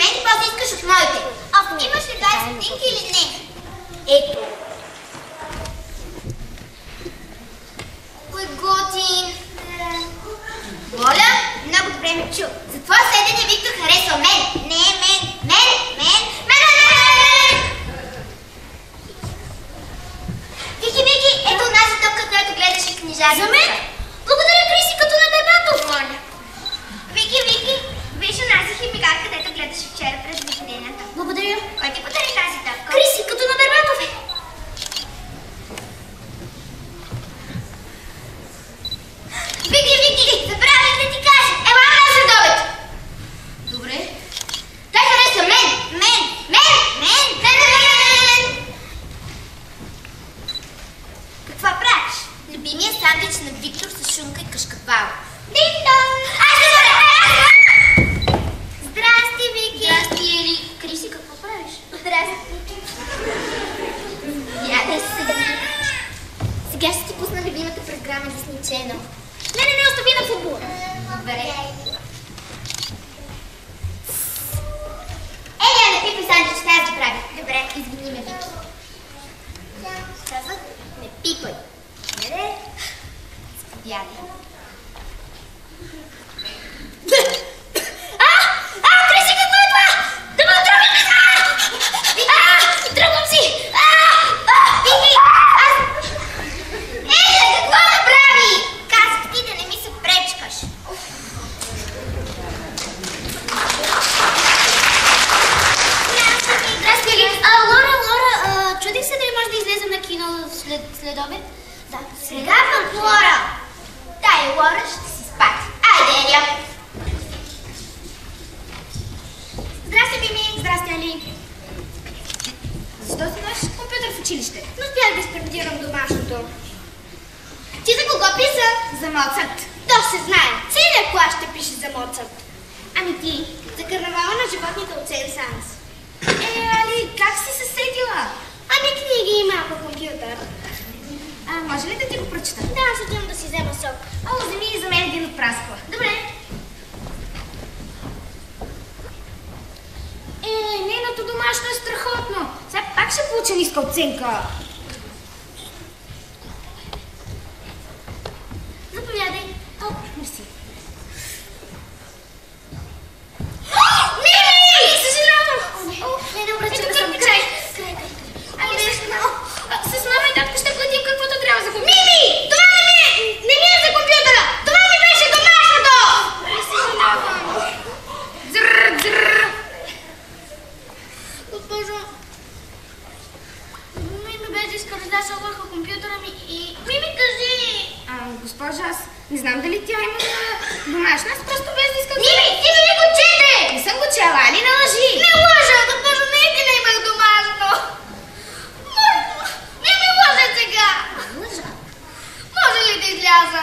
мен и после искаш от моите. Имаш ли 20 стотинки или не? Ето. Кой готин. Моля, много добре ме чу. За твое следене Виктор харесва мен. Не, мен. Вики, ето онази топка, която гледаше книжа. За мен? Благодаря, Криси, като на дебато. Моля. Вики, виж онази химикар, където гледаше вчера през видеята. Благодаря. Кой ти подари тази топка? Криси, като на дебато. Вики, забравих да ти кажа. Ела на следобед. Добре. Той харесва мен. Какво правиш? Любимия сандвич на Виктор с шунка и кашкавал. Дин-дон! Здрасти, Вики! Здрасти, Ели. Криси, какво правиш? Здрасти. Я да седи. Сега ще ти пусна любимата програма Disney Channel. Не, остави на футбола. Добре. Не пипай сандвич, аз да правя. Добре, извини ме, Вики. Казах, не пипай. Добре. Заповядай. Криси, какво е това? Да ме отръгваме! Тръгвам си! Вики! Какво направи? Казах ти да не ми се пречкаш. Здрасти, Ели. Лора, чудих се дали може да излезем на кино след обед. Да. Сега пък Лора. Дай, Лора, ще си спати. Айде, Еля. Здрасти, Мими. Здрасти, Ели. Защо си носиш компютър в училище? Но успях да изпреведирам домашното. Ти за кого писа? За Моцарт. То се знае. Целият клас ще пише за Моцарт. Ами ти, за карнавала на животните от Сен-Санс. Али, как си се сетила? Ами книги и малко компютър. Може ли да ти го прочета? Да, ще отивам да си взема сок. Вземи и за мен един от прасква. Добре. Нейното домашно е страхотно. Сега пак ще получа ниска оценка. Заповядай. Мерси. Мими! Съжалявам! Не обръча да съм край. С мама и татко ще платим каквото трябва за компютъра. Мими! Това не ми е за компютъра! Това ми беше домашното! Съжалявам. Госпожо, Мими беше изкарда върху компютъра ми и... Мими, кажи! Госпожа, аз не знам дали тя има домашна, аз просто без да искам... Мими, ти ми го чете! Не съм го чела, али не лъжи? Не лъжа, госпожо, наистина имах домашно! Мими, лъжа сега! Лъжа? Може ли да изляза?